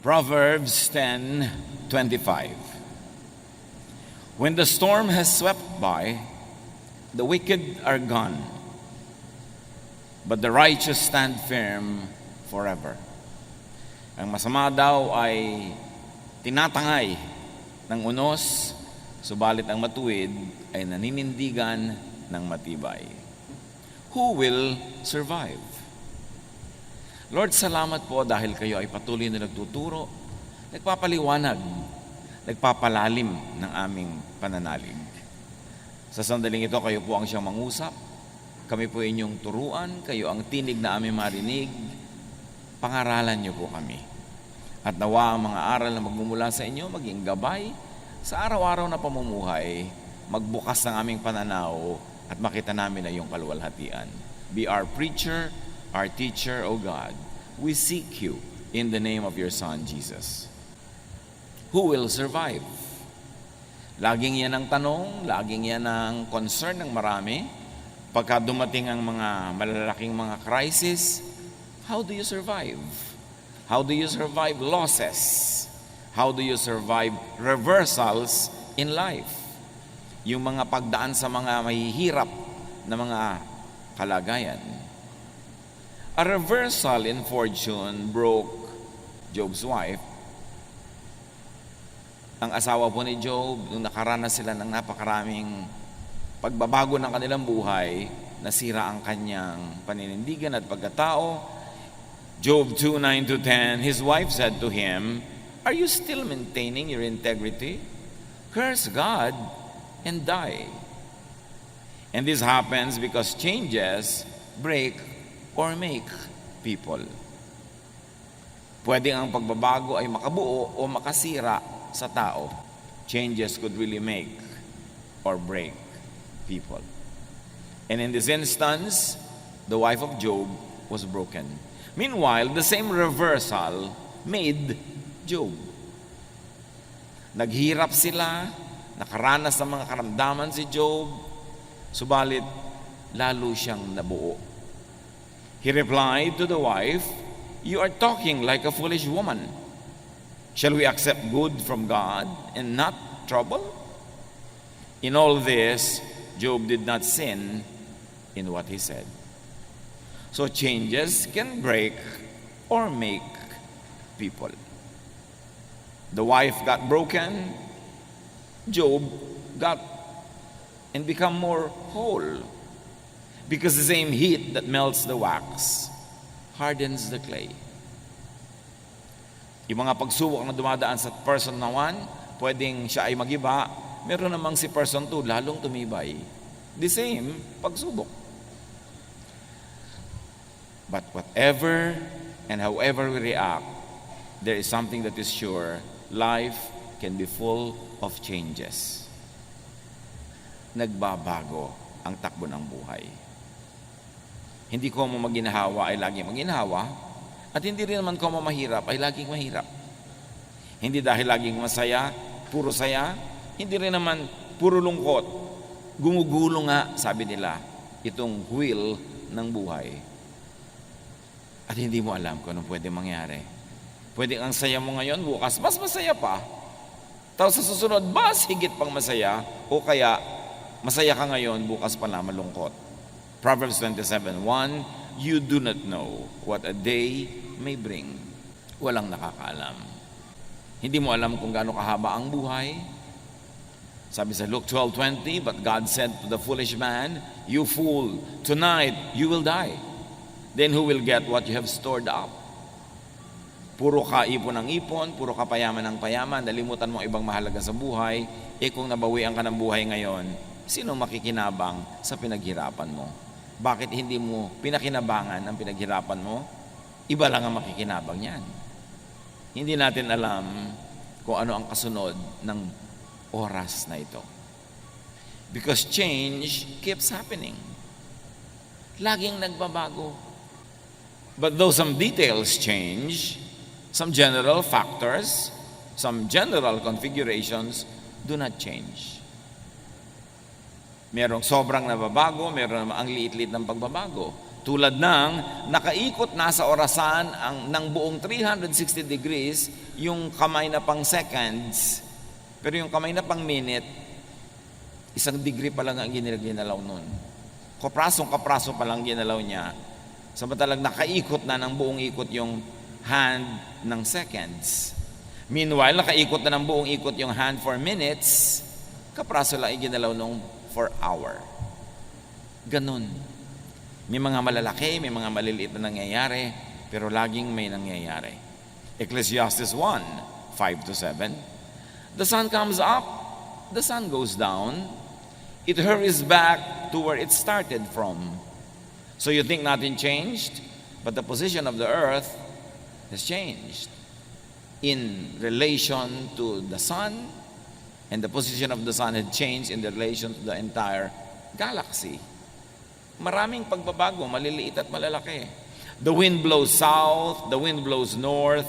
Proverbs 10:25. When the storm has swept by, the wicked are gone, but the righteous stand firm forever. Ang masama daw ay tinatangay ng unos, subalit ang matuwid ay naninindigan ng matibay. Who will survive? Lord, salamat po dahil kayo ay patuloy na nagtuturo, nagpapaliwanag, nagpapalalim ng aming pananalig. Sa sandaling ito, kayo po ang siyang mangusap. Kami po inyong turuan, kayo ang tinig na aming marinig. Pangaralan niyo po kami. At nawa ang mga aral na magmumula sa inyo, maging gabay sa araw-araw na pamumuhay, magbukas ng aming pananaw at makita namin na iyong kaluwalhatian. Be our preacher, our teacher, O God. We seek you in the name of your Son, Jesus. Who will survive? Laging yan ang tanong, laging yan ang concern ng marami. Pagka dumating ang mga malalaking mga crisis, how do you survive? How do you survive losses? How do you survive reversals in life? Yung mga pagdaan sa mga mahihirap na mga kalagayan. A reversal in fortune broke Job's wife. Ang asawa po ni Job, nung nakaranas sila ng napakaraming pagbabago ng kanilang buhay, nasira ang kanyang paninindigan at pagkatao. Job 2:9-10, his wife said to him, "Are you still maintaining your integrity? Curse God and die." And this happens because changes break or make people. Pwede ang pagbabago ay makabuo o makasira sa tao. Changes could really make or break people. And in this instance, the wife of Job was broken. Meanwhile, the same reversal made Job. Naghirap sila, nakaranas ng mga karamdaman si Job, subalit lalo siyang nabuo. He replied to the wife, "You are talking like a foolish woman. Shall we accept good from God and not trouble?" In all this, Job did not sin in what he said. So changes can break or make people. The wife got broken, Job got and become more whole. Because the same heat that melts the wax hardens the clay. Yung mga pagsubok na dumadaan sa person na 1, pwedeng siya ay magiba. Meron namang si person 2, lalong tumibay. The same pagsubok. But whatever and however we react, there is something that is sure. Life can be full of changes. Nagbabago ang takbo ng buhay. Hindi ko mo maginhawa ay laging maginhawa, at hindi rin naman ko mo mahirap ay laging mahirap. Hindi dahil laging masaya, puro saya, hindi rin naman puro lungkot. Gumugulo nga, sabi nila, itong wheel ng buhay. At hindi mo alam kung anong pwede mangyari. Pwede ang saya mo ngayon, bukas mas masaya pa. Tapos sa susunod, mas higit pang masaya, o kaya masaya ka ngayon, bukas pala malungkot. Proverbs 27:1, you do not know what a day may bring. Walang nakakaalam. Hindi mo alam kung gaano kahaba ang buhay. Sabi sa Luke 12:20, but God said to the foolish man, "You fool, tonight you will die. Then who will get what you have stored up?" Puro ka ipon ng ipon, puro ka payaman ng payaman, nalimutan mo ang ibang mahalaga sa buhay. Kung nabawian ka ng buhay ngayon, sino makikinabang sa pinaghirapan mo? Bakit hindi mo pinakinabangan ang pinaghirapan mo? Iba lang ang makikinabang niyan. Hindi natin alam kung ano ang kasunod ng oras na ito. Because change keeps happening. Laging nagbabago. But though some details change, some general factors, some general configurations do not change. Merong sobrang nababago, meron naman ang liit-liit ng pagbabago. Tulad ng nakaikot na sa orasan ng buong 360 degrees yung kamay na pang seconds, pero yung kamay na pang minute, 1 degree pa lang ang ginalaw nun. Kapraso pa lang ginalaw niya. Samantalang nakaikot na ng buong ikot yung hand ng seconds. Meanwhile, nakaikot na ng buong ikot yung hand for minutes, kapraso lang ginalaw nung for hour. Ganun. May mga malalaki, may mga maliliit na nangyayari, pero laging may nangyayari. Ecclesiastes 1:5-7. The sun comes up, the sun goes down, it hurries back to where it started from. So you think nothing changed, but the position of the earth has changed in relation to the sun, and the position of the sun had changed in relation to the entire galaxy. Maraming pagbabago, maliliit at malalaki. The wind blows south, the wind blows north,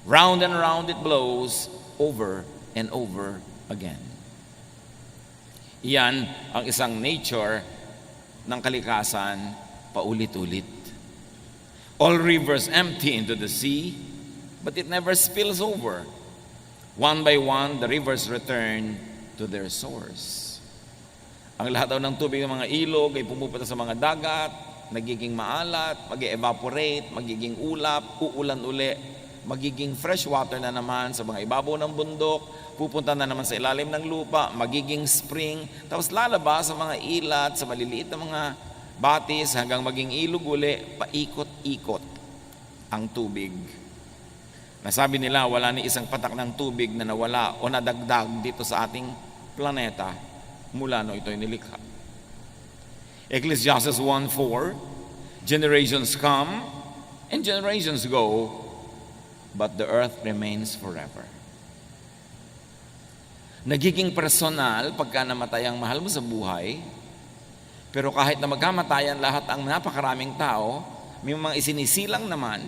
round and round it blows, over and over again. Iyan ang isang nature ng kalikasan, paulit-ulit. All rivers empty into the sea, but it never spills over. One by one, the rivers return to their source. Ang lahat daw ng tubig ng mga ilog ay pumupunta sa mga dagat, nagiging maalat, mag-evaporate, magiging ulap, uulan uli, magiging fresh water na naman sa mga ibabaw ng bundok, pupunta na naman sa ilalim ng lupa, magiging spring, tapos lalabas sa mga ilat, sa maliliit na mga batis, hanggang maging ilog uli, paikot-ikot ang tubig. Nasabi nila, wala ni isang patak ng tubig na nawala o nadagdag dito sa ating planeta mula no ito'y nilikha. Ecclesiastes 1:4, generations come and generations go, but the earth remains forever. Nagiging personal pagka namatay ang mahal mo sa buhay, pero kahit na magkamatayan lahat ang napakaraming tao, may mga isinisilang naman,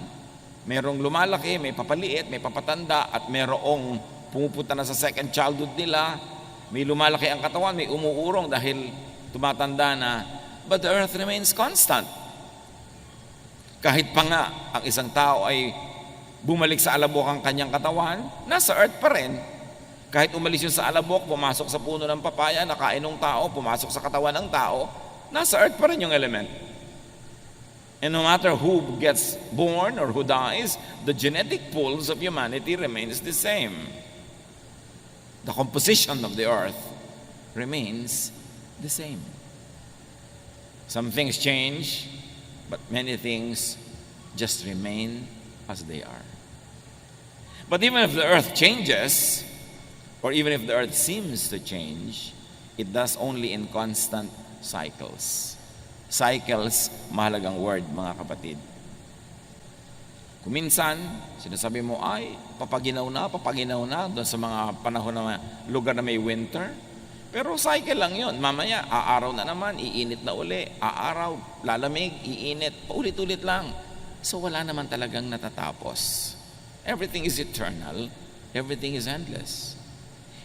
merong lumalaki, may papaliit, may papatanda, at merong pumupunta na sa second childhood nila. May lumalaki ang katawan, may umuurong dahil tumatanda na. But the earth remains constant. Kahit pa nga ang isang tao ay bumalik sa alabok ang kanyang katawan, nasa earth pa rin. Kahit umalis yun sa alabok, pumasok sa puno ng papaya, nakain ng tao, pumasok sa katawan ng tao, nasa earth pa rin yung element. And no matter who gets born or who dies, the genetic pools of humanity remains the same. The composition of the earth remains the same. Some things change, but many things just remain as they are. But even if the earth changes, or even if the earth seems to change, it does only in constant cycles. Cycles, mahalagang word, mga kapatid. Kuminsan, sinasabi mo, ay, papaginaw na doon sa mga panahon na lugar na may winter. Pero cycle lang yun. Mamaya, aaraw na naman, iinit na uli. Aaraw, lalamig, iinit, paulit-ulit lang. So wala naman talagang natatapos. Everything is eternal. Everything is endless.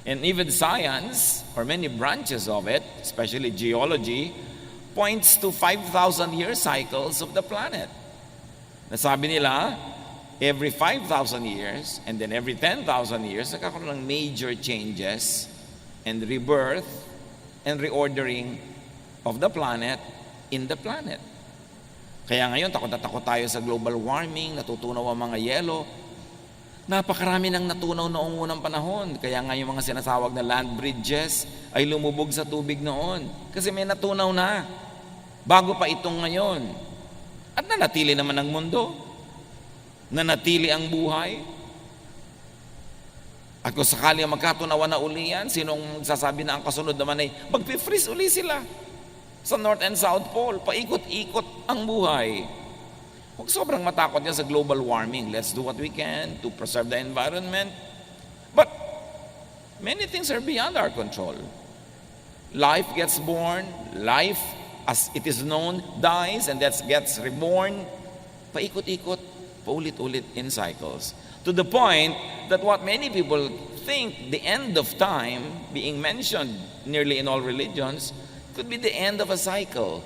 And even science, or many branches of it, especially geology, points to 5,000-year cycles of the planet. Nasabi nila, every 5,000 years and then every 10,000 years, nagkakaroon ng major changes and rebirth and reordering of the planet in the planet. Kaya ngayon, takot na takot tayo sa global warming, natutunaw ang mga yelo. Napakarami nang natunaw noong unang panahon. Kaya nga yung mga sinasawag na land bridges ay lumubog sa tubig noon. Kasi may natunaw na. Bago pa itong ngayon. At nanatili naman ang mundo. Nanatili ang buhay. At kung sakali ang magkatunawan na uli yan, sinong sasabi na ang kasunod naman ay magpi-freeze uli sila sa North and South Pole. Paikot-ikot ang buhay. Huwag sobrang matakot yan sa global warming. Let's do what we can to preserve the environment. But many things are beyond our control. Life gets born, life as it is known dies, and that gets reborn. Paikot-ikot, paulit-ulit in cycles. To the point that what many people think the end of time, being mentioned nearly in all religions, could be the end of a cycle.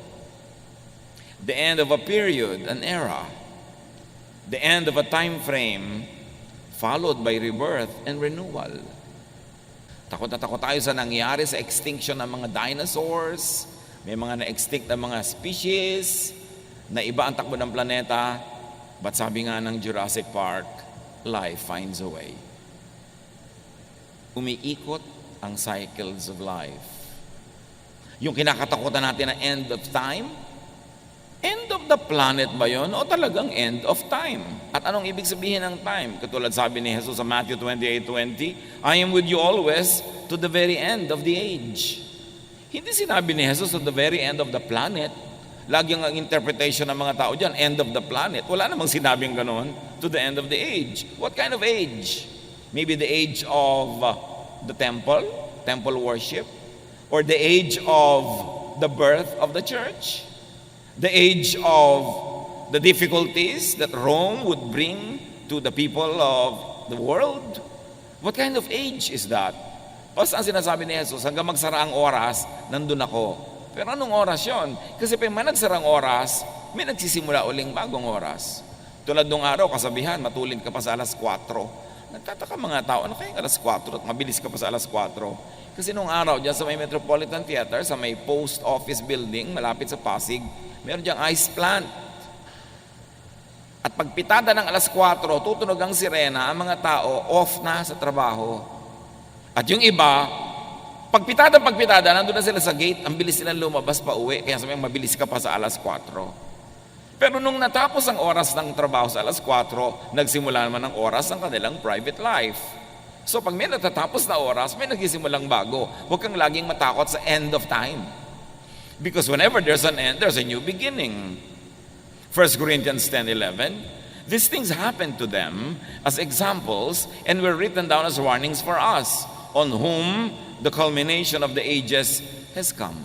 the end of a period, an era, the end of a time frame, followed by rebirth and renewal. Takot na takot tayo sa nangyari sa extinction ng mga dinosaurs. May mga na-extinct na mga species na iba ang takbo ng planeta. But sabi nga ng Jurassic Park, life finds a way. Umiikot ang cycles of life. Yung kinakatakutan natin na end of time, end of the planet ba yun o talagang end of time? At anong ibig sabihin ng time? Katulad sabi ni Jesus sa Matthew 28:20, I am with you always to the very end of the age. Hindi sinabi ni Jesus to the very end of the planet. Lagi ang interpretation ng mga tao dyan, end of the planet. Wala namang sinabing ganon, to the end of the age. What kind of age? Maybe the age of the temple worship, or the age of the birth of the church, the age of the difficulties that Rome would bring to the people of the world. What kind of age is that? Basta ang sinasabi ni Jesus, hanggang magsara ang oras, nandun ako. Pero anong oras yon? Kasi pag may nagsarang oras, may nagsisimula uling bagong oras. Tulad nung araw, kasabihan, matulin ka pa sa alas 4. Nagtataka mga tao, ano kayang alas 4 at mabilis ka pa sa alas 4? Kasi nung araw, dyan sa may Metropolitan Theater, sa may post office building, malapit sa Pasig, meron diyang ice plant. At pagpitada ng alas 4, tutunog ang sirena, ang mga tao off na sa trabaho. At yung iba, pagpitada, nandun na sila sa gate, ang bilis silang lumabas pa uwi, kaya sabihin, mabilis ka pa sa alas 4. Pero nung natapos ang oras ng trabaho sa alas 4, nagsimula naman ang oras ng kanilang private life. So pag may natatapos na oras, may nagsimulang bago. Huwag kang laging matakot sa end of time. Because whenever there's an end, there's a new beginning. 1 Corinthians 10:11, these things happened to them as examples and were written down as warnings for us, on whom the culmination of the ages has come.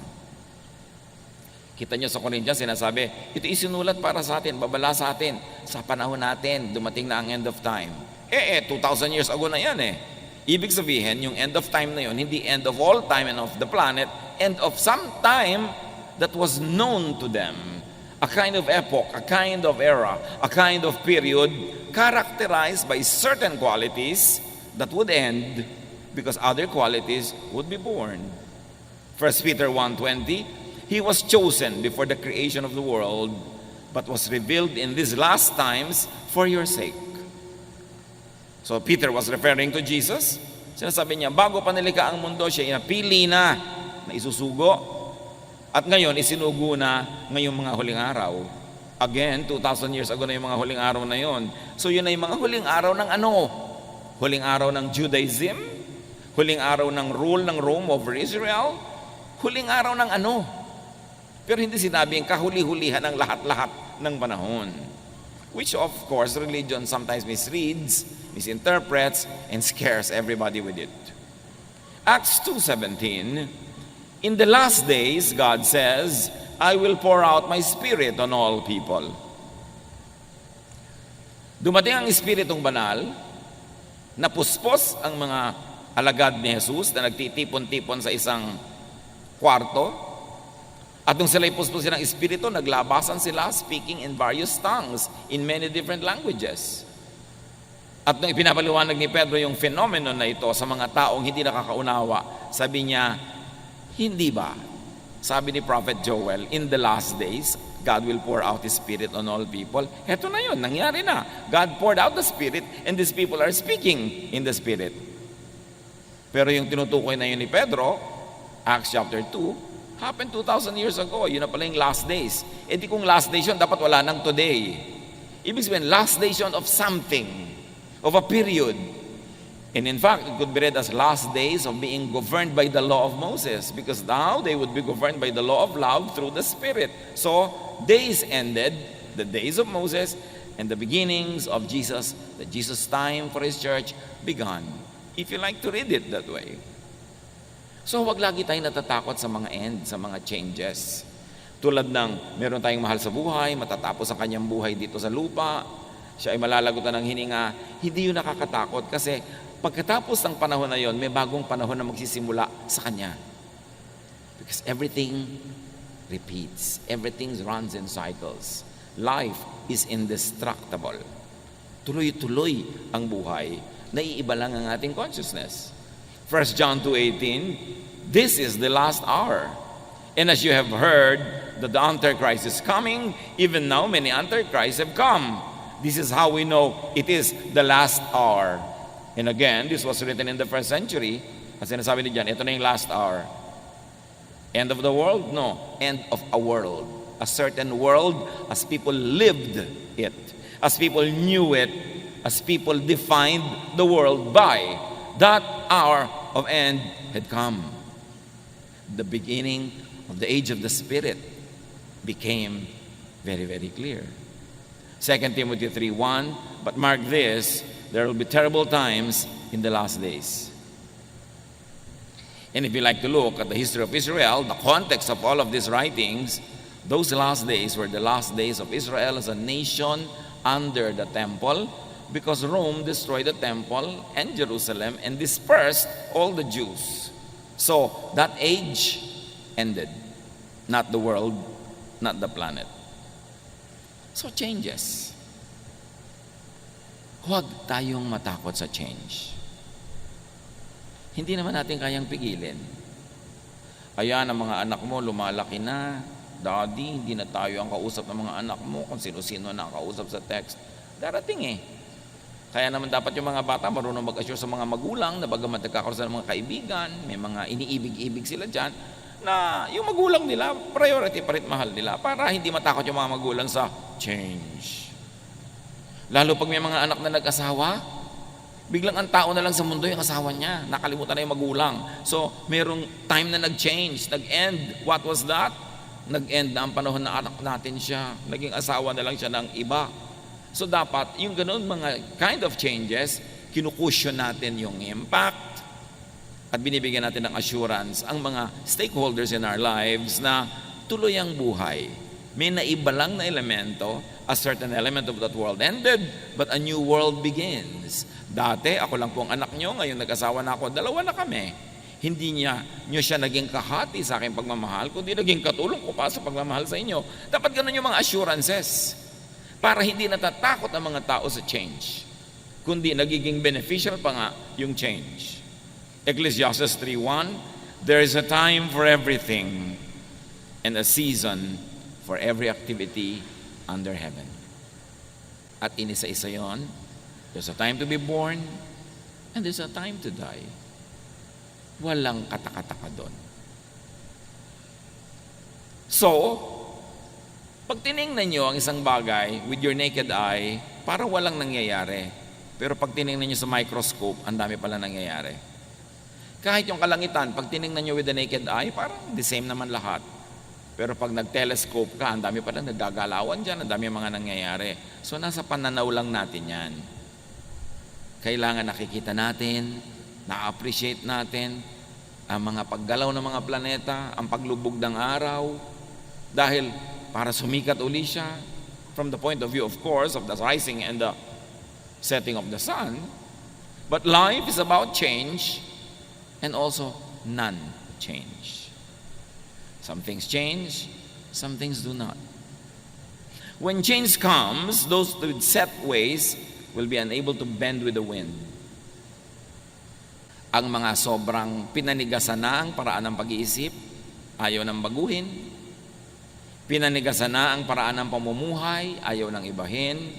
Kita nyo sa Corinthians, sinasabi, ito isinulat para sa atin, babala sa atin, sa panahon natin, dumating na ang end of time. 2,000 years ago na yan eh. Ibig sabihin, yung end of time na yun, hindi end of all time and of the planet, end of some time that was known to them. A kind of epoch, a kind of era, a kind of period characterized by certain qualities that would end because other qualities would be born. 1 Peter 1:20, he was chosen before the creation of the world, but was revealed in these last times for your sake. So Peter was referring to Jesus. Sinasabi niya, bago pa nilikha ang mundo, siya inapili na isusugo. At ngayon, isinugo na ngayong mga huling araw. Again, 2,000 years ago na yung mga huling araw na yon. So yun ay mga huling araw ng ano? Huling araw ng Judaism? Huling araw ng rule ng Rome over Israel? Huling araw ng ano? Pero hindi sinabing kahuli-hulihan ng lahat-lahat ng panahon. Which of course, religion sometimes misreads, misinterprets, and scares everybody with it. Acts 2:17, in the last days, God says, I will pour out my Spirit on all people. Dumating ang Espiritong Banal, napuspos ang mga alagad ni Jesus na nagtitipon-tipon sa isang kwarto. At nung sila'y puspusin ng Espiritu, naglabasan sila speaking in various tongues in many different languages. At nung ipinapaliwanag ni Pedro yung phenomenon na ito sa mga taong hindi nakakaunawa, sabi niya, hindi ba? Sabi ni Prophet Joel, in the last days, God will pour out His Spirit on all people. Heto na yun, nangyari na. God poured out the Spirit and these people are speaking in the Spirit. Pero yung tinutukoy na yun ni Pedro, Acts chapter 2, happened 2,000 years ago. Yun na pala yung last days. E di kung last days yun, dapat wala nang today. Ibig sabihin, last days yun of something, of a period. And in fact, it could be read as last days of being governed by the law of Moses, because now they would be governed by the law of love through the Spirit. So, days ended, the days of Moses, and the beginnings of Jesus, the Jesus time for His church began. If you like to read it that way. So huwag lagi tayong natatakot sa mga end, sa mga changes. Tulad ng meron tayong mahal sa buhay, matatapos ang kanyang buhay dito sa lupa, siya ay malalagutan ng hininga, hindi yun nakakatakot kasi pagkatapos ng panahon na yon, may bagong panahon na magsisimula sa kanya. Because everything repeats. Everything runs in cycles. Life is indestructible. Tuloy-tuloy ang buhay. Naiiba lang ang ating consciousness. 1 John 2:18, this is the last hour. And as you have heard that the Antichrist is coming, even now many Antichrists have come. This is how we know it is the last hour. And again, this was written in the first century. At sinasabi ni John, ito na yung last hour. End of the world? No. End of a world. A certain world as people lived it. As people knew it. As people defined the world by. That hour of end had come. The beginning of the age of the Spirit became very, very clear. 2 Timothy 3:1, but mark this, there will be terrible times in the last days. And if you like to look at the history of Israel, the context of all of these writings, those last days were the last days of Israel as a nation under the temple, because Rome destroyed the temple and Jerusalem and dispersed all the Jews. So that age ended, not the world, not the planet. So changes. Huwag tayong matakot sa change. Hindi naman natin kayang pigilin. Ayan, ang mga anak mo lumalaki na. Daddy, hindi na tayo ang kausap ng mga anak mo kung sino-sino na ang kausap sa text. Darating eh. Kaya naman dapat yung mga bata marunong mag-assure sa mga magulang na bagamat nagkakaroon ng mga kaibigan, may mga iniibig-ibig sila dyan, na yung magulang nila, priority pa rin mahal nila para hindi matakot yung mga magulang sa change. Lalo pag may mga anak na nag-asawa, biglang ang tao na lang sa mundo yung asawa niya. Nakalimutan na yung magulang. So, merong time na nag-change, nag-end. What was that? Nag-end na ang panahon na anak natin siya. Naging asawa na lang siya ng iba. So, dapat yung ganun mga kind of changes, kinukusyon natin yung impact at binibigyan natin ng assurance ang mga stakeholders in our lives na tuloy ang buhay. May naiba lang na elemento, a certain element of that world ended, but a new world begins. Dati, ako lang po ang anak nyo, ngayon nag-asawa na ako, dalawa na kami. Hindi nyo siya naging kahati sa aking pagmamahal, kundi naging katulong ko pa sa pagmamahal sa inyo. Dapat ganun yung mga assurances, para hindi natatakot ang mga tao sa change, kundi nagiging beneficial pa nga yung change. Ecclesiastes 3:1, there is a time for everything and a season for every activity under heaven. At inisa-isa yon, there's a time to be born and there's a time to die. Walang katakataka doon. So, pag tinignan nyo ang isang bagay with your naked eye, parang walang nangyayari. Pero pag tinignan nyo sa microscope, ang dami pala nangyayari. Kahit yung kalangitan, pag tinignan nyo with the naked eye, parang the same naman lahat. Pero pag nag-telescope ka, ang dami pala nagagalawan dyan, ang dami mga nangyayari. So nasa pananaw lang natin yan. Kailangan nakikita natin, na-appreciate natin ang mga paggalaw ng mga planeta, ang paglubog ng araw, dahil para sumikat uli siya, from the point of view, of course, of the rising and the setting of the sun. But life is about change and also non-change. Some things change, some things do not. When change comes, those with set ways will be unable to bend with the wind. Ang mga sobrang pinanigasan na ang paraan ng pag-iisip, ayaw nang baguhin. Pinanigasan na ang paraan ng pamumuhay, ayaw nang ibahin.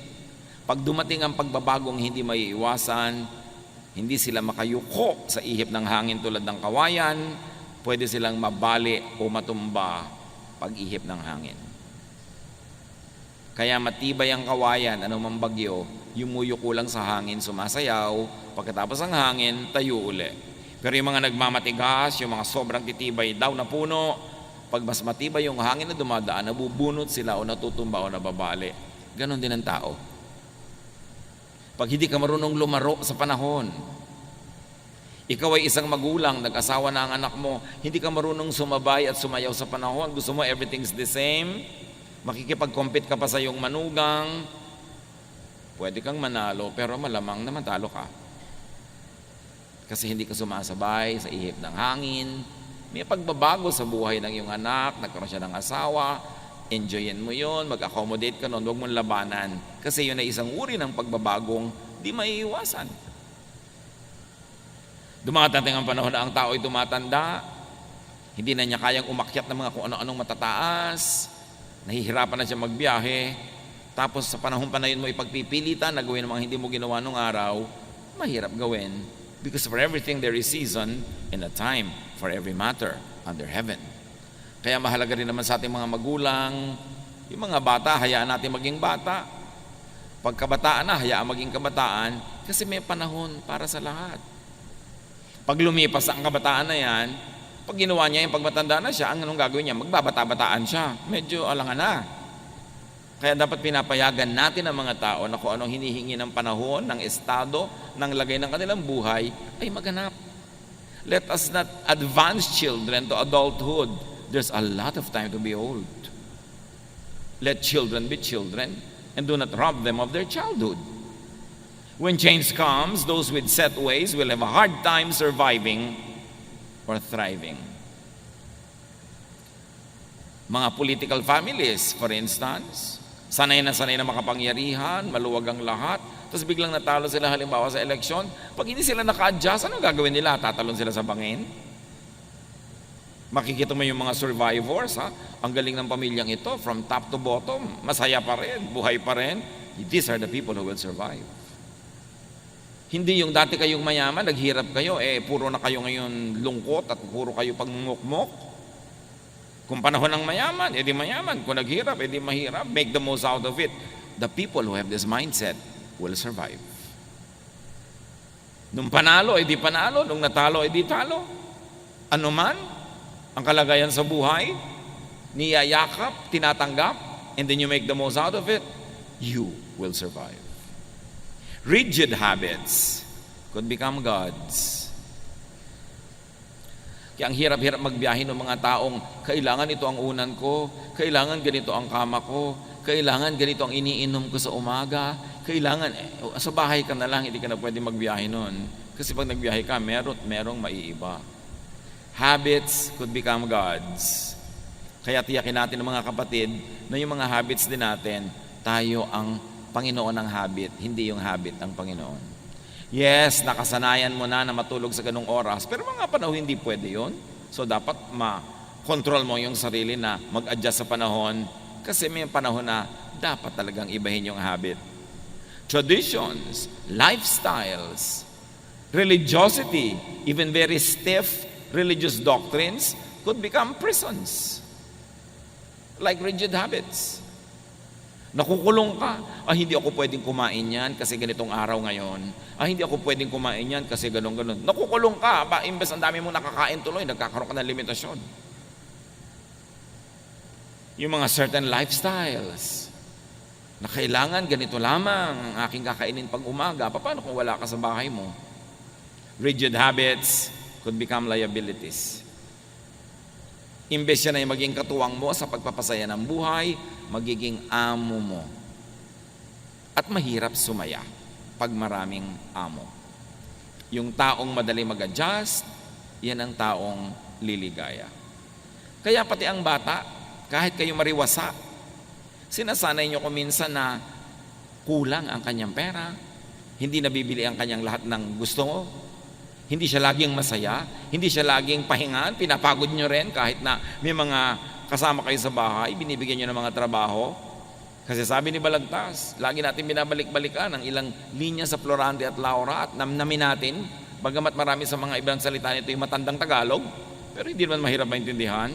Pag dumating ang pagbabagong hindi maiiwasan, hindi sila makayuko sa ihip ng hangin tulad ng kawayan, pwede silang mabali o matumba pag-ihip ng hangin. Kaya matibay ang kawayan, anumang bagyo, yumuyuko lang sa hangin, sumasayaw, pagkatapos ng hangin, tayo uli. Pero yung mga nagmamatigas, yung mga sobrang titibay daw na puno, pag mas matibay yung hangin na dumadaan, nabubunot sila o natutumba o nababali. Ganon din ang tao. Pag hindi ka marunong lumaro sa panahon, ikaw ay isang magulang, nag-asawa na ang anak mo, hindi ka marunong sumabay at sumayaw sa panahon, gusto mo everything's the same, makikipag-compete ka pa sa iyong manugang, pwede kang manalo, pero malamang na matalo ka. Kasi hindi ka sumasabay sa ihip ng hangin, May pagbabago sa buhay ng iyong anak, nagkaroon siya ng asawa, enjoyin mo yun, mag-accommodate ka nun, huwag mong labanan. Kasi yun ay isang uri ng pagbabagong di maiiwasan. Dumadating ang panahon na ang tao ay tumatanda, hindi na niya kayang umakyat ng mga kung ano-anong matataas, nahihirapan na siya magbiyahe, tapos sa panahon pa na yun mo ipagpipilitan na gawin ang mga hindi mo ginawa nung araw, mahirap gawin. Because for everything there is season and a time for every matter under heaven. Kaya mahalaga rin naman sa ating mga magulang, yung mga bata, hayaan natin maging bata. Pagkabataan na, hayaan maging kabataan kasi may panahon para sa lahat. Pag lumipas ang kabataan na yan, pag ginawa niya yung pagmatanda na siya, ang anong gagawin niya? Magbabata-bataan siya. Medyo alangan na. Kaya dapat pinapayagan natin ang mga tao na kung anong hinihingi ng panahon, ng estado, ng lagay ng kanilang buhay, ay maganap. Let us not advance children to adulthood. There's a lot of time to be old. Let children be children and do not rob them of their childhood. When change comes, those with set ways will have a hard time surviving or thriving. Mga political families, for instance, sanay na makapangyarihan, maluwag ang lahat, tapos biglang natalo sila halimbawa sa eleksyon. Pag hindi sila naka-adjust, ano gagawin nila? Tatalon sila sa bangin? Makikita mo yung mga survivors, ha? Ang galing ng pamilyang ito, from top to bottom, masaya pa rin, buhay pa rin. These are the people who will survive. Hindi yung dati kayong mayaman, naghirap kayo, puro na kayo ngayon lungkot at puro kayo pagmumukmok. Kung panahon ng mayaman, edi mayaman. Kung naghirap, edi mahirap. Make the most out of it. The people who have this mindset will survive. Nung panalo, edi panalo. Nung natalo, edi talo. Ano man ang kalagayan sa buhay, niyayakap, tinatanggap, and then you make the most out of it, you will survive. Rigid habits could become gods. Kaya ang hirap-hirap magbiyahe ng mga taong kailangan ito ang unan ko, kailangan ganito ang kama ko, kailangan ganito ang iniinom ko sa umaga, kailangan, sa bahay ka na lang, hindi ka na pwede magbiyahe nun. Kasi pag nagbiyahe ka, merong maiiba. Habits could become gods. Kaya tiyakin natin ng mga kapatid na yung mga habits din natin, tayo ang Panginoon ng habit, hindi yung habit ang Panginoon. Yes, nakasanayan mo na matulog sa ganung oras, pero mga panahon hindi pwede yun. So dapat ma-control mo yung sarili na mag-adjust sa panahon kasi may panahon na dapat talagang ibahin yung habit. Traditions, lifestyles, religiosity, even very stiff religious doctrines could become prisons. Like rigid habits. Nakukulong ka. Hindi ako pwedeng kumain yan kasi ganitong araw ngayon. Hindi ako pwedeng kumain yan kasi ganon-ganon. Nakukulong ka. Imbes ang dami mong nakakain tuloy, nagkakaroon ka ng limitasyon. Yung mga certain lifestyles na kailangan ganito lamang ang aking kakainin pag umaga. Paano kung wala ka sa bahay mo? Rigid habits could become liabilities. Imbes yan ay maging katuwang mo sa pagpapasaya ng buhay, magiging amo mo. At mahirap sumaya pag maraming amo. Yung taong madali mag-adjust, yan ang taong liligaya. Kaya pati ang bata, kahit kayo mariwasa, sinasanay nyo kuminsan na kulang ang kanyang pera, hindi nabibili ang kanyang lahat ng gusto mo, hindi siya laging masaya, hindi siya laging pahingan, pinapagod nyo rin kahit na may mga kasama kayo sa bahay, binibigyan nyo ng mga trabaho. Kasi sabi ni Balagtas, lagi natin binabalik-balikan ang ilang linya sa Florante at Laura at namnamin natin, bagamat marami sa mga ibang salita nito yung matandang Tagalog, pero hindi naman mahirap maintindihan.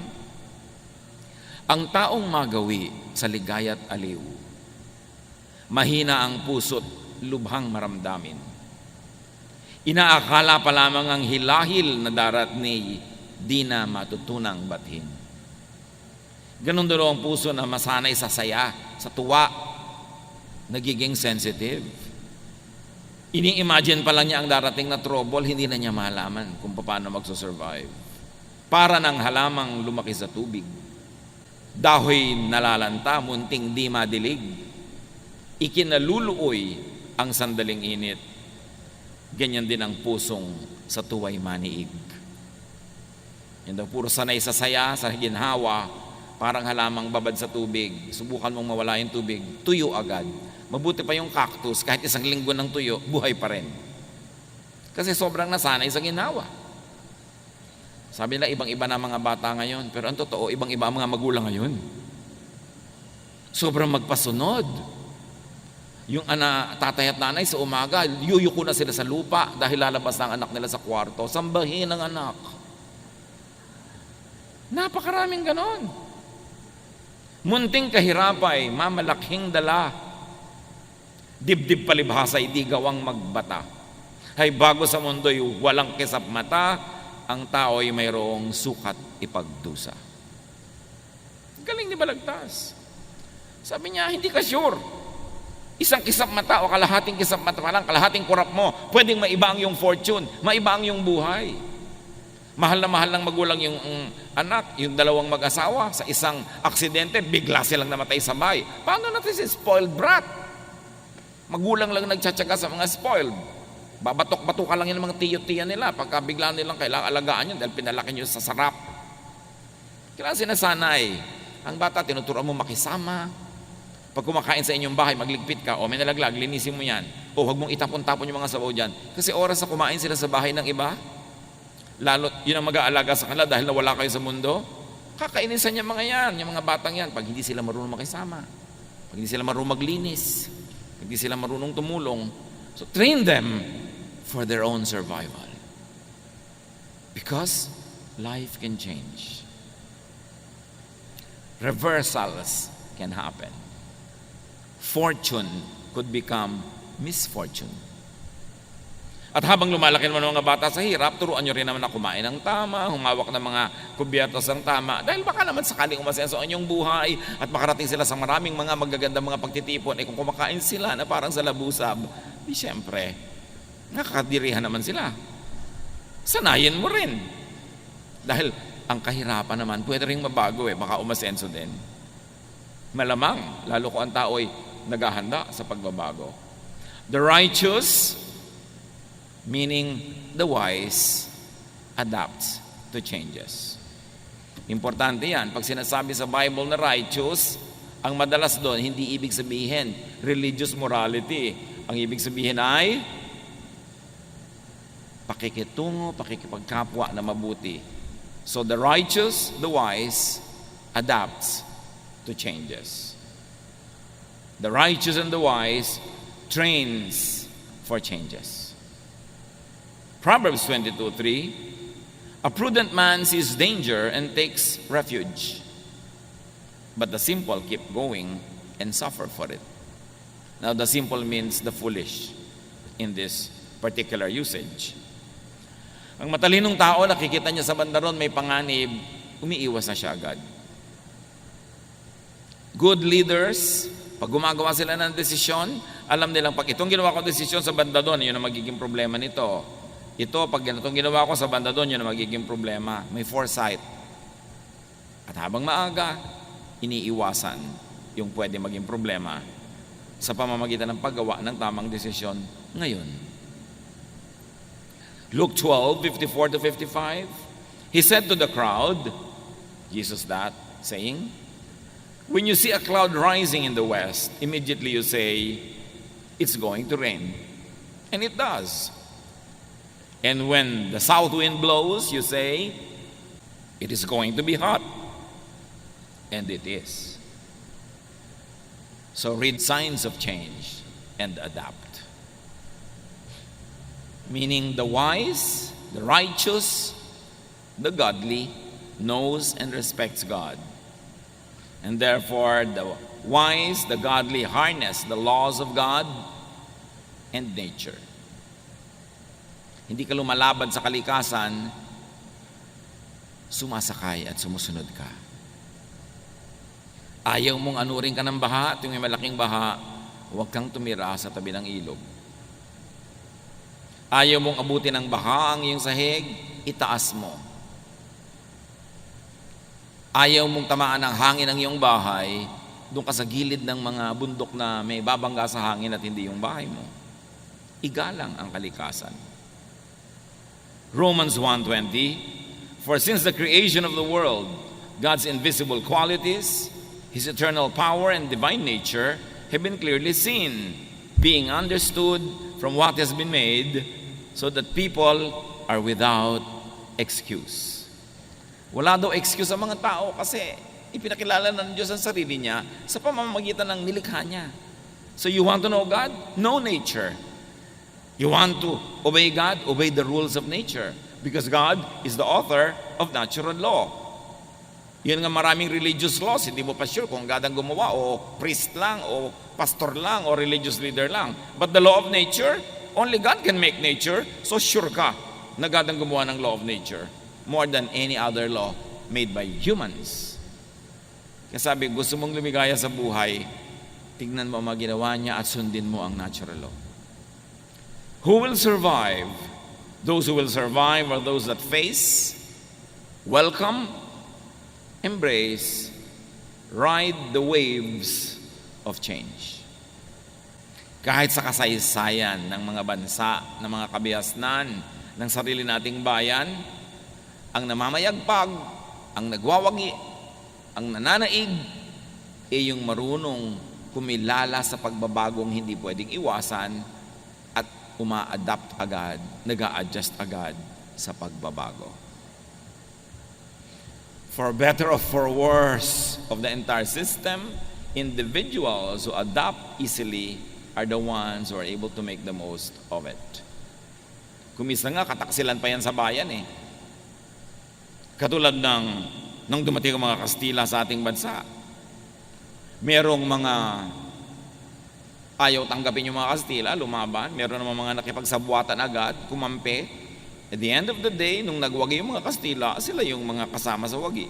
Ang taong magawi sa ligaya at aliw, mahina ang puso't lubhang maramdamin. Inaakala pa lamang ang hilahil na darat ni di na matutunang bathin. Ganon daw ang puso na masanay sa saya, sa tuwa, nagiging sensitive. Ini-imagine pa lang niya ang darating na trouble, hindi na niya malaman kung paano magsusurvive. Para ng halamang lumaki sa tubig. Dahoy nalalanta, munting di madilig. Ikinaluluoy ang sandaling init. Ganyan din ang pusong sa tuway maniig. Yan daw, puro sanay sa saya, sa ginhawa, parang halamang babad sa tubig. Subukan mong mawala yung tubig, tuyo agad. Mabuti pa yung cactus, kahit isang linggo ng tuyo, buhay pa rin. Kasi sobrang nasanay sa ginhawa. Sabi nila, ibang-iba na mga bata ngayon. Pero ang totoo, ibang-iba ang mga magulang ngayon. Sobrang magpasunod. Yung tatay at nanay sa umaga, yuyuko na sila sa lupa dahil lalabas na ang anak nila sa kwarto. Sambahin ang anak. Napakaraming ganon. Munting kahirapay, mamalaking dala. Dibdib palibhasay, di gawang magbata. Hay bago sa mundo'y walang kisap mata, ang tao'y mayroong sukat ipagdusa. Galing ni Balagtas. Sabi niya, hindi ka sure. Isang kisap mata o kalahating kisap mata pa lang, kalahating kurap mo, pwedeng maiba ang iyong fortune, maiba ang iyong buhay. Mahal na mahal ng magulang yung anak, yung dalawang mag-asawa, sa isang aksidente, bigla silang namatay sa bahay. Paano natin si spoiled brat? Magulang lang nagtsatsaga sa mga spoiled. Babatok-batukan lang yung mga tiyo-tiya nila pagka bigla nilang kailangan alagaan yun dahil pinalaki nyo sa sarap. Kailangan sinasanay. Ang bata, tinuturuan mo makisama. Pag kumakain sa inyong bahay, magligpit ka, o may nalaglag, linisin mo yan. O huwag mong itapon-tapon yung mga sabaw dyan. Kasi oras na kumain sila sa bahay ng iba, lalo yun ang mag-aalaga sa kanila dahil nawala kayo sa mundo, kakainisan niya mga yan, yung mga batang yan, pag hindi sila marunong makisama, pag hindi sila marunong maglinis, pag hindi sila marunong tumulong. So train them for their own survival. Because life can change. Reversals can happen. Fortune could become misfortune. At habang lumalaki naman ang mga bata sa hirap, turuan nyo rin naman na kumain ng tama, humawak ng mga kubyertos ng tama, dahil baka naman sakaling umasenso ang inyong buhay at makarating sila sa maraming mga magagandang mga pagtitipon, kung kumakain sila na parang sa labusab, di syempre, nakakadirihan naman sila. Sanayin mo rin. Dahil ang kahirapan naman, pwede rin mabago baka umasenso din. Malamang, lalo ko ang tao'y naghahanda sa pagbabago. The righteous, meaning the wise, adapts to changes. Importante yan. Pag sinasabi sa Bible na righteous, ang madalas doon, hindi ibig sabihin religious morality. Ang ibig sabihin ay pakikitungo, pakikipagkapwa na mabuti. So the righteous, the wise, adapts to changes. The righteous and the wise trains for changes. Proverbs 22:3, a prudent man sees danger and takes refuge, but the simple keep going and suffer for it. Now the simple means the foolish in this particular usage. Ang matalinong tao, nakikita niya sa bandaron may panganib, umiiwas na siya agad. Good leaders, pag gumagawa sila ng desisyon, alam nilang pag itong ginawa ko desisyon sa banda doon, yun ang magiging problema nito. Ito, pag itong ginawa ko sa banda doon, yun ang magiging problema. May foresight. At habang maaga, iniiwasan yung pwede maging problema sa pamamagitan ng paggawa ng tamang desisyon ngayon. Luke 12:54-55, he said to the crowd, Jesus that, saying, when you see a cloud rising in the west, immediately you say, it's going to rain. And it does. And when the south wind blows, you say, it is going to be hot. And it is. So read signs of change and adapt. Meaning the wise, the righteous, the godly knows and respects God. And therefore, the wise, the godly harness the laws of God and nature. Hindi ka lumalabad sa kalikasan, sumasakay at sumusunod ka. Ayaw mong anurin ka ng baha, at yung may malaking baha, huwag kang tumira sa tabi ng ilog. Ayaw mong abutin ng baha ang iyong sahig, itaas mo. Ayaw mong tamaan ng hangin ang iyong bahay, doon ka sa gilid ng mga bundok na may babangga sa hangin at hindi yung bahay mo. Igalang ang kalikasan. Romans 1:20, For since the creation of the world, God's invisible qualities, His eternal power and divine nature have been clearly seen, being understood from what has been made, so that people are without excuse. Wala daw excuse ang mga tao kasi ipinakilala ng Diyos ang sarili niya sa pamamagitan ng nilikha niya. So you want to know God? Know nature. You want to obey God? Obey the rules of nature. Because God is the author of natural law. Yun nga maraming religious laws, hindi mo pa sure kung God ang gumawa o priest lang o pastor lang o religious leader lang. But the law of nature, only God can make nature, so sure ka na God ang gumawa ng law of nature more than any other law made by humans. Kaya sabi, gusto mong lumigaya sa buhay, tignan mo ang mga ginawa niya at sundin mo ang natural law. Who will survive? Those who will survive are those that face, welcome, embrace, ride the waves of change. Kahit sa kasaysayan ng mga bansa, ng mga kabihasnan, ng sarili nating bayan, ang namamayagpag, ang nagwawagi, ang nananaig, yung marunong kumilala sa pagbabagong hindi pwedeng iwasan at uma-adapt agad, nag-a-adjust agad sa pagbabago. For better or for worse of the entire system, individuals who adapt easily are the ones who are able to make the most of it. Kumisa nga, kataksilan pa yan sa bayan eh. Katulad nung dumating ang mga Kastila sa ating bansa, merong mga ayaw tanggapin yung mga Kastila, lumaban. Meron naman mga nakipagsabuatan agad, kumampi. At the end of the day, nung nagwagi yung mga Kastila, sila yung mga kasama sa wagi.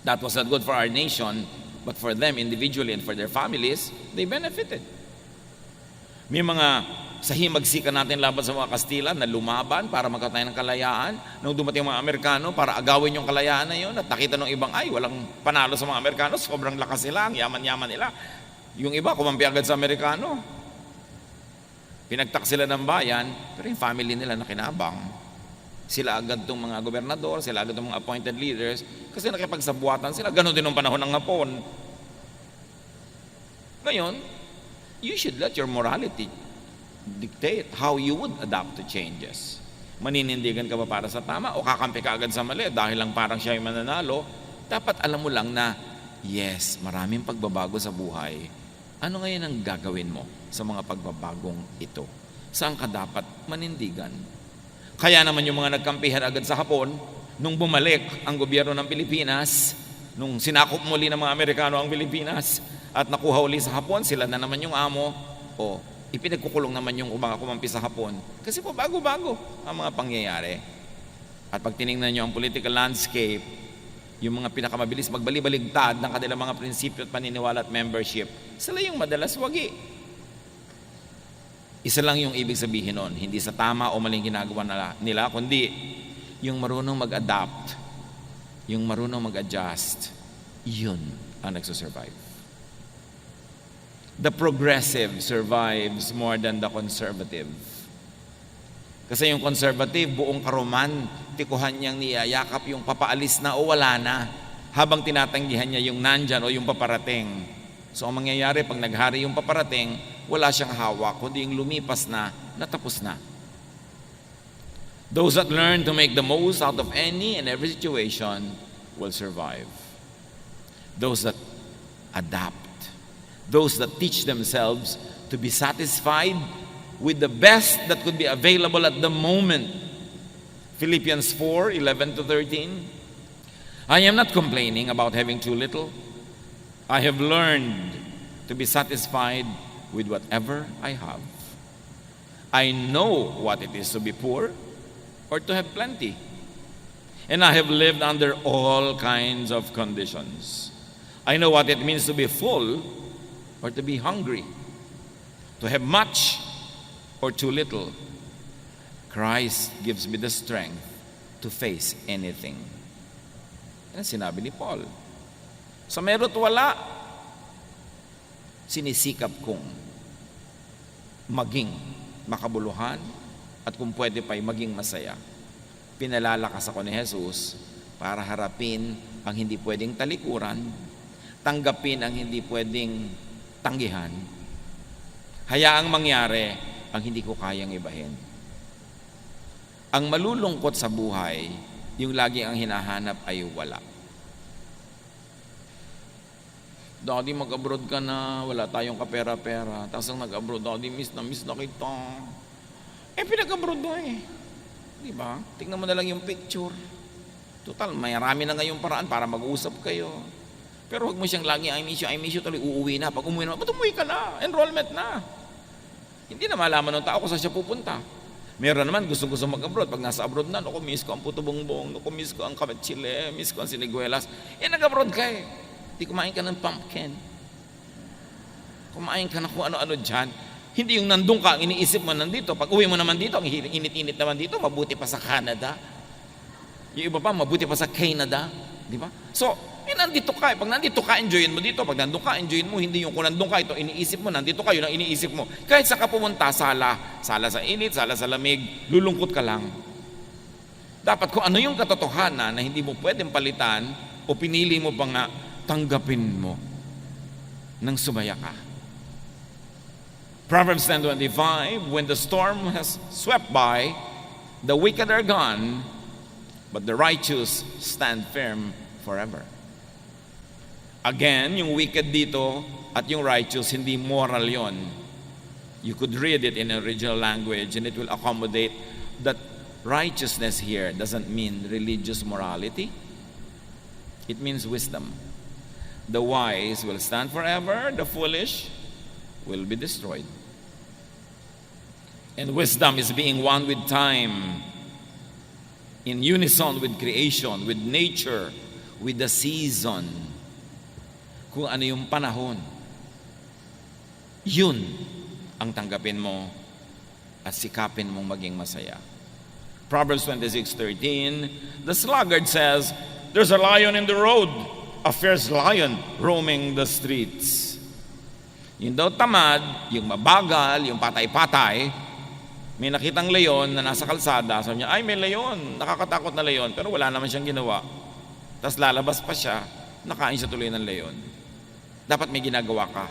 That was not good for our nation, but for them individually and for their families, they benefited. May mga sahimagsikan natin laban sa mga Kastila na lumaban para magkatayo ng kalayaan. Nung dumating ang mga Amerikano para agawin yung kalayaan na yun, at nakita ng ibang, ay, walang panalo sa mga Amerikano, sobrang lakas nila, ang yaman-yaman nila. Yung iba, kumampi agad sa Amerikano. Pinagtak sila ng bayan, pero yung family nila nakinabang. Sila agad itong mga gobernador, sila agad itong mga appointed leaders, kasi nakipagsabuatan sila. Ganon din ng panahon ng Hapon. Ngayon, you should let your morality dictate how you would adapt to changes. Maninindigan ka ba para sa tama o kakampi ka agad sa mali dahil lang parang siya yung mananalo? Dapat alam mo lang na, yes, maraming pagbabago sa buhay. Ano ngayon ang gagawin mo sa mga pagbabagong ito? Saan ka dapat manindigan? Kaya naman yung mga nagkampihan agad sa Hapon, nung bumalik ang gobyerno ng Pilipinas, nung sinakop muli ng mga Amerikano ang Pilipinas at nakuha uli sa Hapon, sila na naman yung amo, o ipinagkukulong naman yung mga kumampi sa Hapon. Kasi po bago-bago ang mga pangyayari. At pag tinignan nyo ang political landscape, yung mga pinakamabilis magbalibaligtad ng kanilang mga prinsipyo at paniniwala at membership, sila yung madalas wagi. Isa lang yung ibig sabihin nun, hindi sa tama o maling ginagawa nila, kundi yung marunong mag-adapt, yung marunong mag-adjust, yun ang nagsusurvive. The progressive survives more than the conservative. Kasi yung conservative, buong karoman, tikuhan niyang niyayakap yung papaalis na o wala na, habang tinatanggihan niya yung nandyan o yung paparating. So ang mangyayari, pag naghari yung paparating, wala siyang hawak, kundi yung lumipas na, natapos na. Those that learn to make the most out of any and every situation will survive. Those that adapt, those that teach themselves to be satisfied with the best that could be available at the moment. Philippians 4:11-13. I am not complaining about having too little. I have learned to be satisfied with whatever I have. I know what it is to be poor or to have plenty. And I have lived under all kinds of conditions. I know what it means to be full or to be hungry, to have much or too little. Christ gives me the strength to face anything. Yan ang sinabi ni Paul. Sa meron at wala, sinisikap kong maging makabuluhan at kung pwede pa'y maging masaya. Pinalalakas ako ni Jesus para harapin ang hindi pwedeng talikuran, tanggapin ang hindi pwedeng tanggihan, hayaang mangyari ang hindi ko kayang ibahin. Ang malulungkot sa buhay, yung lagi ang hinahanap ay wala. Daddy, mag-abroad ka na, wala tayong kapera-pera. Tapos ang nag-abroad, Daddy, miss na kita. Pinag-abroad na Diba? Tingnan mo na lang yung picture. Total, marami na ngayong paraan para mag-uusap kayo. Pero huwag mo siyang lagi, I miss you, tuloy uuwi na. Pag umuwi na, ba't umuwi ka na? Enrollment na. Hindi na malaman ng tao kung saan siya pupunta. Meron naman gusto mag-abroad. Pag nasa abroad na, naku, miss ko ang puto bongbong, naku, miss ko ang kametsile, miss ko ang siniguelas. Nag-abroad ka Di kumain ka ng pumpkin. Kumain ka na kung ano-ano dyan. Hindi yung nandun ka, iniisip mo nandito. Pag uwi mo naman dito, ang init-init naman dito, mabuti pa sa Canada. Yung iba pa, mabuti pa sa Canada. Di ba? So, nandito ka. Pag nandito ka, enjoyin mo dito. Pag nandun ka, enjoyin mo. Hindi yung kung nandun ka, ito iniisip mo, nandito ka, yun ang iniisip mo. Kahit saan ka pumunta, sala sa init, sala sa lamig, lulungkot ka lang. Dapat kung ano yung katotohanan na hindi mo pwedeng palitan o pinili mo pa nga, tanggapin mo nang sumaya ka. Proverbs 10:25, when the storm has swept by, the wicked are gone, but the righteous stand firm forever. Again, yung wicked dito at yung righteous, hindi moral yon. You could read it in original language and it will accommodate that righteousness here doesn't mean religious morality. It means wisdom. The wise will stand forever, the foolish will be destroyed. And wisdom is being one with time, in unison with creation, with nature, with the season. Kung ano yung panahon, yun ang tanggapin mo at sikapin mong maging masaya. Proverbs 26:13, the sluggard says, there's a lion in the road, a fierce lion roaming the streets. Yung daw tamad, yung mabagal, yung patay-patay, may nakitang leon na nasa kalsada, sabi niya, ay may leon, nakakatakot na leon, pero wala naman siyang ginawa. Tapos lalabas pa siya, nakain siya tuloy ng leon. Dapat may ginagawa ka.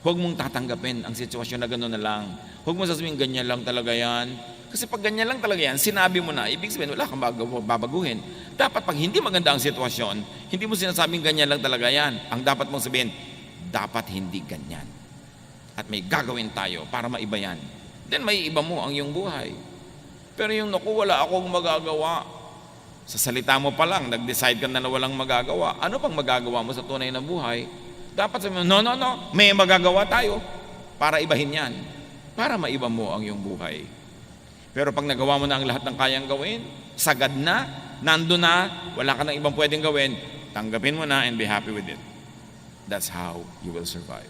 Huwag mong tatanggapin ang sitwasyon na gano'n na lang. Huwag mong sasabihin, ganyan lang talaga yan. Kasi pag ganyan lang talaga yan, sinabi mo na, ibig sabihin, wala kang babaguhin. Dapat pag hindi maganda ang sitwasyon, hindi mo sinasabing ganyan lang talaga yan. Ang dapat mong sabihin, dapat hindi ganyan. At may gagawin tayo para maiba yan. Then may iba mo ang iyong buhay. Pero yung naku, wala akong magagawa. Sa salita mo pa lang, nag-decide ka na walang magagawa. Ano pang magagawa mo sa tunay na buhay? Dapat sabihin mo, no, may magagawa tayo para ibahin yan. Para maiba mo ang iyong buhay. Pero pag nagawa mo na ang lahat ng kayang gawin, sagad na, nando na, wala ka nang ibang pwedeng gawin, tanggapin mo na and be happy with it. That's how you will survive.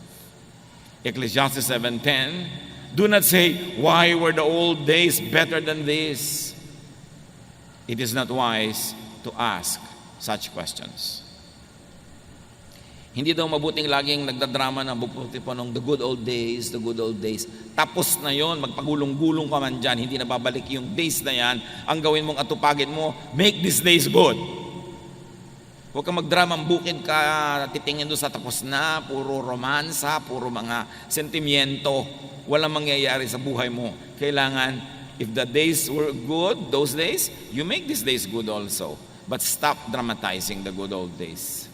Ecclesiastes 7:10, do not say, why were the old days better than this? It is not wise to ask such questions. Hindi daw mabuting laging nagdadrama na buputi po nung the good old days. Tapos na yon, magpagulong-gulong ka man dyan, hindi na babalik yung days na yan. Ang gawin mong atupagin mo, make these days good. Huwag kang magdramang bukid ka, titingin doon sa tapos na, puro romansa, puro mga sentimiento. Walang mangyayari sa buhay mo. Kailangan, if the days were good, those days, you make these days good also. But stop dramatizing the good old days.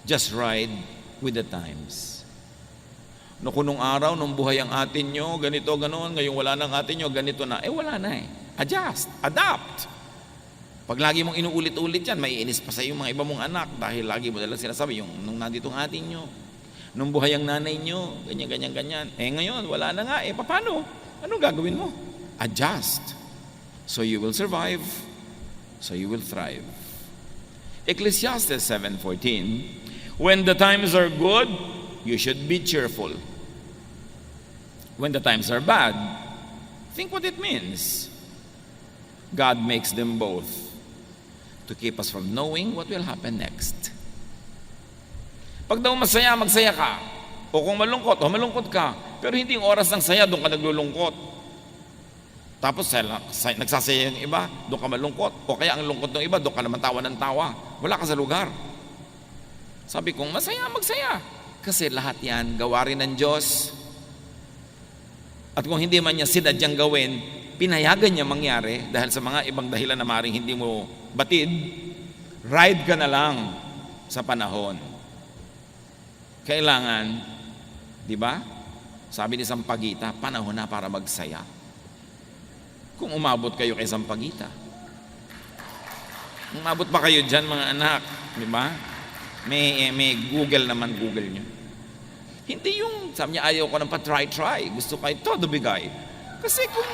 Just ride with the times. No, kung nung araw, nung buhay ang atin nyo, ganito, ganoon, ngayong wala nang atin nyo, ganito na. Wala na Adjust, adapt. Pag lagi mong inuulit-ulit yan, maiinis pa sa iyo mga iba mong anak dahil lagi mo dalang sinasabi, yung nung nandito ang atin nyo, nung buhay ang nanay nyo, ganyan. Ngayon, wala na nga. Paano? Anong gagawin mo? Adjust. So you will survive. So you will thrive. Ecclesiastes 7:14, when the times are good, you should be cheerful. When the times are bad, think what it means. God makes them both to keep us from knowing what will happen next. Pag daw masaya, magsaya ka. O kung malungkot ka. Pero hindi yung oras ng saya, doon ka naglulungkot. Tapos nagsasaya yung iba, doon ka malungkot. O kaya ang lungkot ng iba, doon ka naman tawa ng tawa. Wala ka sa lugar. Sabi kong, masaya, magsaya. Kasi lahat yan, gawa rin ng Diyos. At kung hindi man niya sinadyang gawin, pinayagan niya mangyari dahil sa mga ibang dahilan na maaaring hindi mo batid, ride ka na lang sa panahon. Kailangan, di ba? Sabi ni Sampaguita, panahon na para magsaya. Kung umabot kayo kay Sampaguita. Umabot pa kayo dyan mga anak, di ba? May Google naman, Google nyo. Hindi yung, sabi niya, ayaw ko ng pa-try. Gusto ko todo bigay. Kasi kung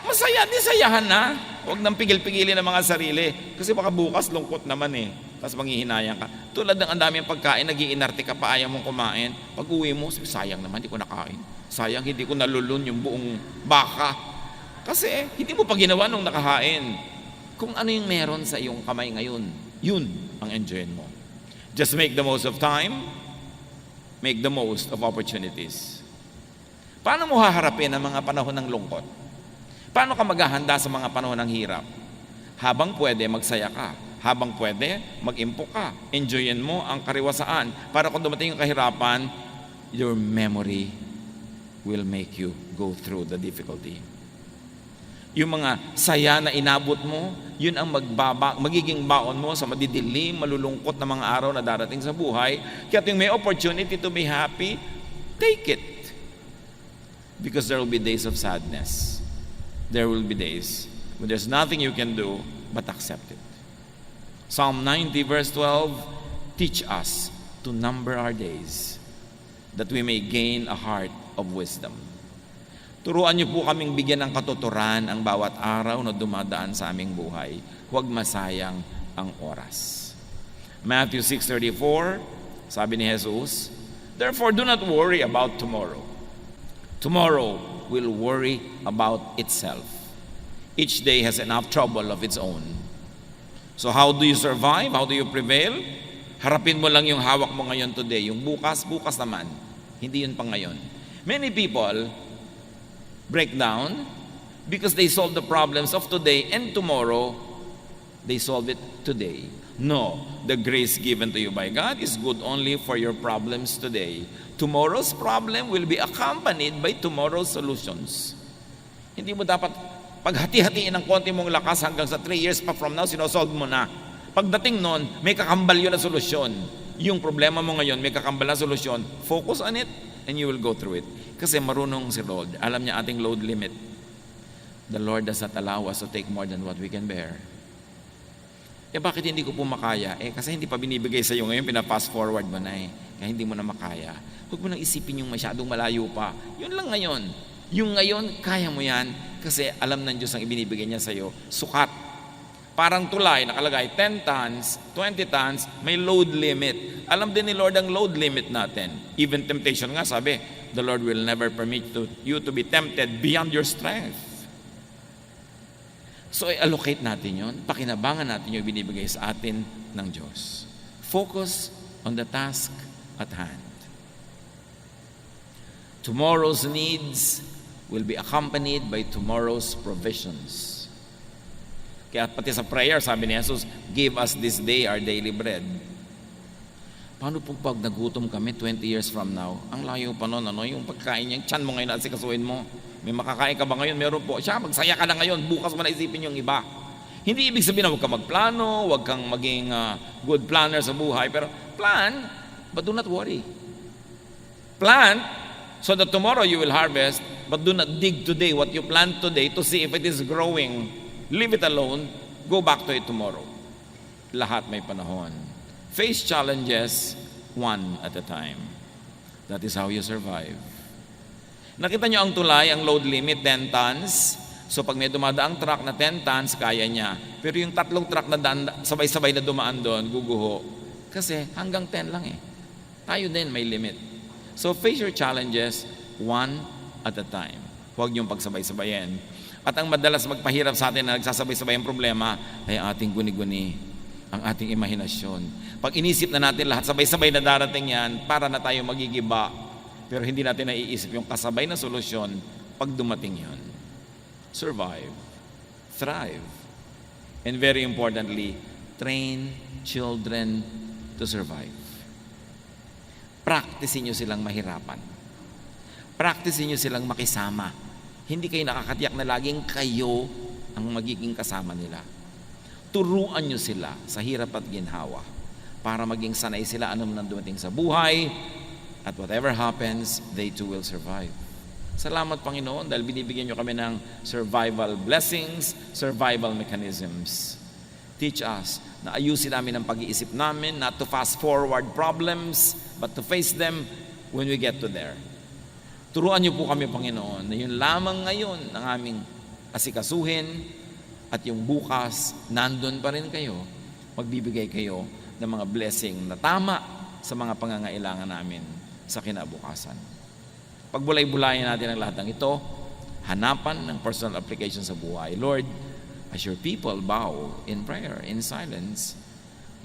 masaya, di sayahan na. Huwag nang pigil-pigilin ang mga sarili. Kasi baka bukas lungkot naman eh. Tapos manghihinayang ka. Tulad ng ang daming pagkain, nag-iinarte ka pa, ayaw mong kumain. Pag uwi mo, sayang naman, hindi ko nakain. Sayang, hindi ko nalulun yung buong baka. Kasi hindi mo pa ginawa nung nakahain. Kung ano yung meron sa iyong kamay ngayon, yun ang enjoyin mo. Just make the most of time. Make the most of opportunities. Paano mo haharapin ang mga panahon ng lungkot? Paano ka maghahanda sa mga panahon ng hirap? Habang pwede, magsaya ka. Habang pwede, mag-impok ka. Enjoyin mo ang kariwasaan. Para kung dumating yung kahirapan, your memory will make you go through the difficulty. Yung mga saya na inabot mo, yun ang magiging baon mo sa madidilim, malulungkot na mga araw na darating sa buhay. Kaya yung may opportunity to be happy, take it. Because there will be days of sadness. There will be days when there's nothing you can do but accept it. Psalm 90 verse 12, teach us to number our days that we may gain a heart of wisdom. Turuan niyo po kaming bigyan ng katuturan ang bawat araw na dumadaan sa aming buhay. Huwag masayang ang oras. Matthew 6:34, sabi ni Jesus, therefore do not worry about tomorrow. Tomorrow will worry about itself. Each day has enough trouble of its own. So how do you survive? How do you prevail? Harapin mo lang yung hawak mo ngayon today. Yung bukas naman. Hindi yun pang ngayon. Many people break down because they solve the problems of today and tomorrow, they solve it today. No, the grace given to you by God is good only for your problems today. Tomorrow's problem will be accompanied by tomorrow's solutions. Hindi mo dapat paghati-hatiin ng konti mong lakas hanggang sa 3 years pa from now, sinosolve mo na. Pagdating nun, may kakambal yun na solusyon. Yung problema mo ngayon, may kakambal na solusyon. Focus on it and you will go through it. Kasi marunong si Lord. Alam niya ating load limit. The Lord does not allow us to take more than what we can bear. Bakit hindi ko po makaya? Kasi hindi pa binibigay sa iyo ngayon, pina-fast forward mo na Kaya hindi mo na makaya. Huwag mo nang isipin yung masyadong malayo pa. Yun lang ngayon. Yung ngayon, kaya mo yan. Kasi alam ng Diyos ang ibinibigay niya sa iyo. Sukat. Parang tulay, nakalagay 10 tons, 20 tons, may load limit. Alam din ni Lord ang load limit natin. Even temptation nga, sabi, the Lord will never permit you to be tempted beyond your strength. So, allocate natin yun. Pakinabangan natin yung binibigay sa atin ng Diyos. Focus on the task at hand. Tomorrow's needs will be accompanied by tomorrow's provisions. Kaya pati sa prayer, sabi ni Jesus, give us this day our daily bread. Paano po pag nagutom kami 20 years from now? Ang layo pa nun, yung pagkain niya, tiyan mo ngayon at sikasuin mo. May makakain ka ba ngayon? Meron po. Siya, magsaya ka na ngayon. Bukas mo na isipin yung iba. Hindi ibig sabihin na huwag kang magplano, huwag kang maging good planner sa buhay. Pero plan, but do not worry. Plant so that tomorrow you will harvest, but do not dig today what you plant today to see if it is growing. Leave it alone. Go back to it tomorrow. Lahat may panahon. Face challenges one at a time. That is how you survive. Nakita nyo ang tulay, ang load limit, 10 tons. So pag may dumadaang truck na 10 tons, kaya niya. Pero yung 3 truck na sabay-sabay na dumaan doon, guguho. Kasi hanggang 10 lang Tayo din may limit. So face your challenges one at a time. Huwag niyong pagsabay-sabayin. At ang madalas magpahirap sa atin na nagsasabay-sabay ang problema ay ating guni-guni, ang ating imahinasyon. Pag inisip na natin lahat, sabay-sabay na darating yan, para na tayo magigiba. Pero hindi natin naiisip yung kasabay na solusyon pag dumating yun. survive, thrive, and very importantly, train children to survive. Practicein nyo silang mahirapan. Practicein nyo silang makisama. Hindi kayo nakakatiyak na laging kayo ang magiging kasama nila. Turuan nyo sila sa hirap at ginhawa para maging sanay sila anong nang dumating sa buhay, at whatever happens, they too will survive. Salamat, Panginoon, dahil binibigyan nyo kami ng survival blessings, survival mechanisms. Teach us na ayusin namin ang pag-iisip namin, not to fast forward problems, but to face them when we get to there. Turuan niyo po kami, Panginoon, na yun lamang ngayon ang aming asikasuhin, at yung bukas, nandun pa rin kayo, magbibigay kayo ng mga blessing na tama sa mga pangangailangan namin sa kinabukasan. Pagbulay-bulayan natin ang lahat ng ito, hanapan ng personal application sa buhay. Lord, as your people bow in prayer, in silence,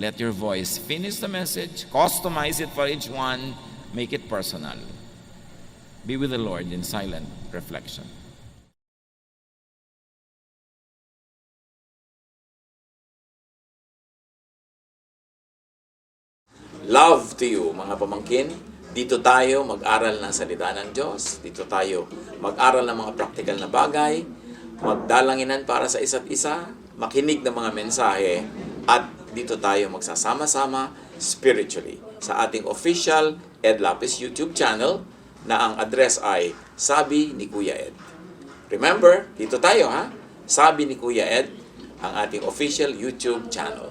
let your voice finish the message, customize it for each one, make it personal. Be with the Lord in silent reflection. Love to you, mga pamangkin. Dito tayo mag-aral ng salita ng Diyos. Dito tayo mag-aral ng mga practical na bagay, magdalanginan para sa isa't isa, makinig ng mga mensahe, at dito tayo magsasama-sama spiritually sa ating official Ed Lapis YouTube channel na ang address ay Sabi ni Kuya Ed. Remember, dito tayo ha, Sabi ni Kuya Ed, ang ating official YouTube channel.